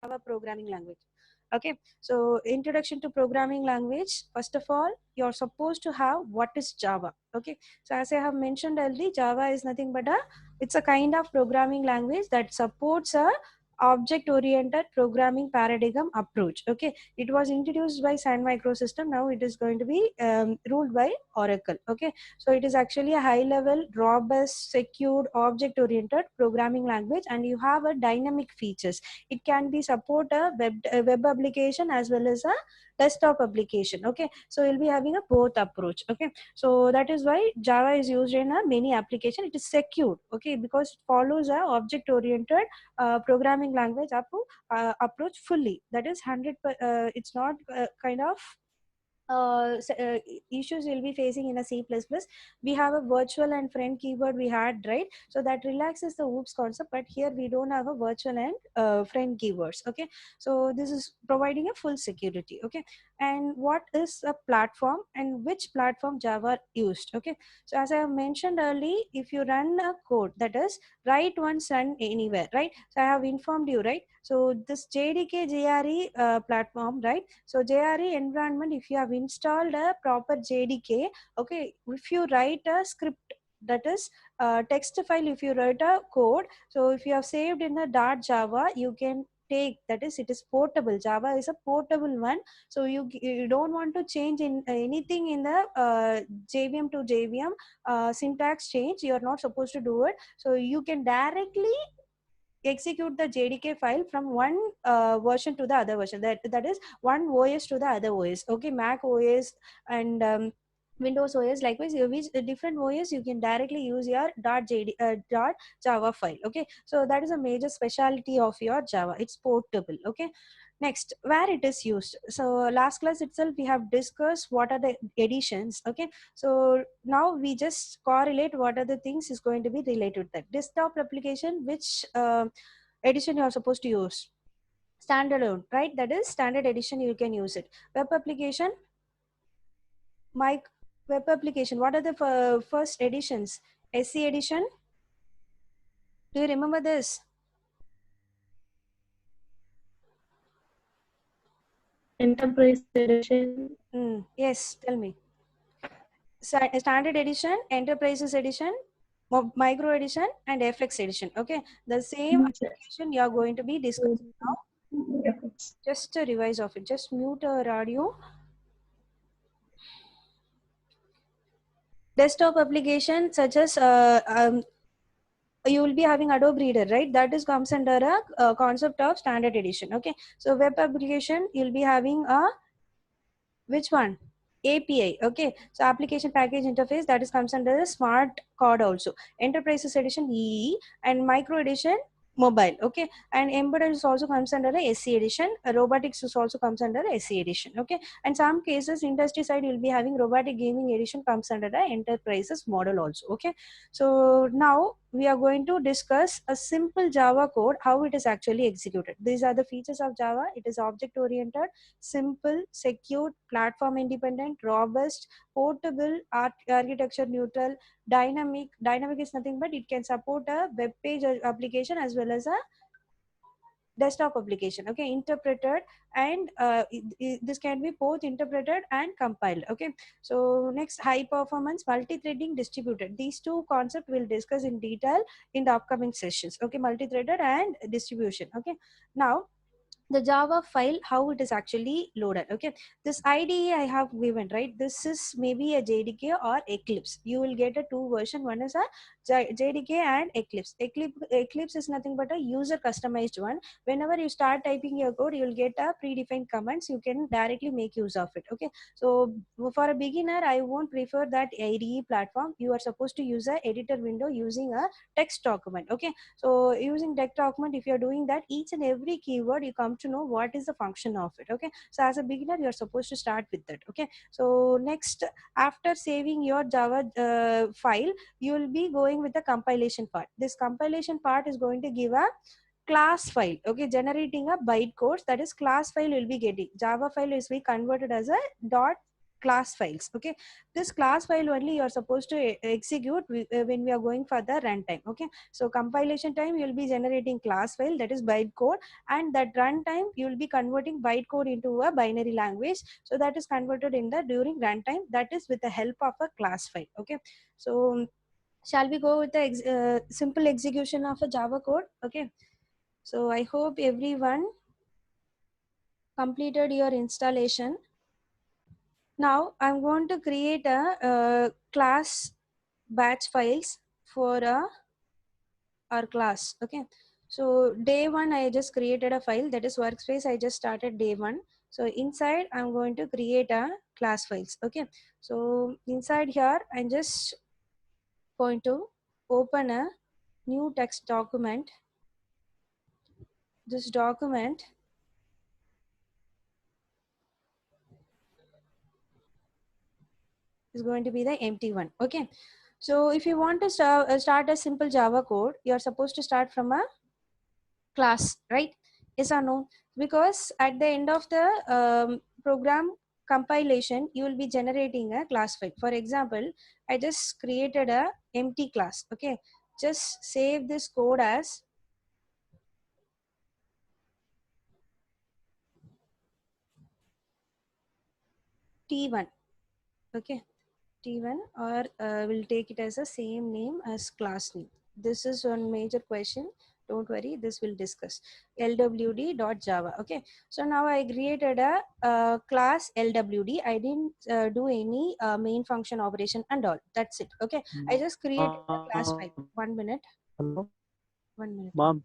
Java programming language. Okay, so introduction to programming language. First of all, you're supposed to have what is Java. Okay, so as I have mentioned earlier, Java is nothing but it's a kind of programming language that supports a object oriented programming paradigm approach. Okay, it was introduced by Sun Microsystem. Now it is going to be ruled by Oracle. Okay, so it is actually a high level, robust, secured, object oriented programming language, and you have a dynamic features. It can be support a web application as well as a desktop application. Okay, so you'll be having a both approach. Okay, so that is why Java is used in a many application. It is secured. Okay, because it follows a object oriented programming language approach fully. That is 100 it's not kind of issues you'll be facing in a C++. We have a virtual and friend keyword we had, right? So that relaxes the oops concept, but here we don't have a virtual and friend keywords. Okay, so this is providing a full security. Okay, and what is a platform and which platform Java used? Okay, so as I have mentioned earlier, if you run a code, that is write once, run anywhere, right? So I have informed you, right? So this JDK JRE platform, right? So JRE environment, if you have installed a proper JDK, okay, if you write a script, that is text file, if you write a code, so if you have saved in the .java, you can take, that is, it is portable. Java is a portable one, so you don't want to change in anything in the JVM to JVM syntax change, you are not supposed to do it. So you can directly execute the JDK file from one version to the other version. That is one OS to the other OS. Okay, Mac OS and Windows OS. Likewise, you which different OS you can directly use your .java file. Okay, so that is a major specialty of your Java. It's portable. Okay. Next, where it is used. So last class itself we have discussed what are the editions. Okay, so now we just correlate what are the things is going to be related to that. Desktop application, which edition you are supposed to use? Standalone, right? That is standard edition, you can use it. Web application, my web application, what are the first editions? SC edition, do you remember this? Enterprise edition. Yes, tell me. Standard edition, enterprises edition, micro edition, and FX edition. Okay, the same application you are going to be discussing now. Just a revise of it. Just mute our audio. Desktop application such as you will be having Adobe Reader, right? That is comes under a concept of standard edition. Okay, so web application you'll be having a which one? API. Okay, so application package interface, that is comes under the smart card also. Enterprises edition EE, and micro edition mobile. Okay, and embedded is also comes under the SC edition. Robotics is also comes under the SC edition. Okay, and some cases industry side you'll be having robotic gaming edition comes under the enterprises model also. Okay, so now we are going to discuss a simple Java code, how it is actually executed. These are the features of Java. It is object oriented, simple, secure, platform independent, robust, portable, architecture neutral, dynamic. Dynamic is nothing but it can support a web page application as well as a desktop application. Okay, interpreted, and this can be both interpreted and compiled. Okay, so next, high performance, multi-threading, distributed. These two concepts we'll discuss in detail in the upcoming sessions. Okay, multi-threaded and distribution. Okay, now the Java file, how it is actually loaded. Okay, this IDE I have given, right? This is maybe a JDK or Eclipse. You will get a two version. One is a JDK and Eclipse. Eclipse is nothing but a user customized one. Whenever you start typing your code, you will get a predefined commands. You can directly make use of it. Okay, so for a beginner, I won't prefer that IDE platform. You are supposed to use a editor window using a text document. Okay, so using text document, if you're doing that, each and every keyword you come to know what is the function of it. Okay, so as a beginner you're supposed to start with that. Okay, so next, after saving your Java file, you will be going with the compilation part. This compilation part is going to give a class file. Okay, generating a bytecodes, that is class file you'll be getting. Java file is be converted as a dot class files. Okay, this class file only you are supposed to execute when we are going for the runtime. Okay, so compilation time you will be generating class file, that is bytecode, and that runtime you will be converting bytecode into a binary language, so that is converted in the during runtime, that is with the help of a class file. Okay, so shall we go with the simple execution of a Java code? Okay, so I hope everyone completed your installation. Now I'm going to create a class batch files for our class. Okay, so day one I just created a file, that is workspace. I just started day one. So inside I'm going to create a class files. Okay, so inside here I'm just going to open a new text document. This document is going to be the empty one. Okay, so if you want to start a simple Java code, you're supposed to start from a class, right? Yes or no? Because at the end of the program compilation, you will be generating a class file. For example, I just created a empty class. Okay, just save this code as T1. Okay, T1, or we'll take it as the same name as class name. This is one major question. Don't worry, this will discuss. lwd.java. Okay, so now I created a class lwd. I didn't do any main function operation and all. That's it. Okay, I just created the class file. 1 minute. Hello, 1 minute. mom.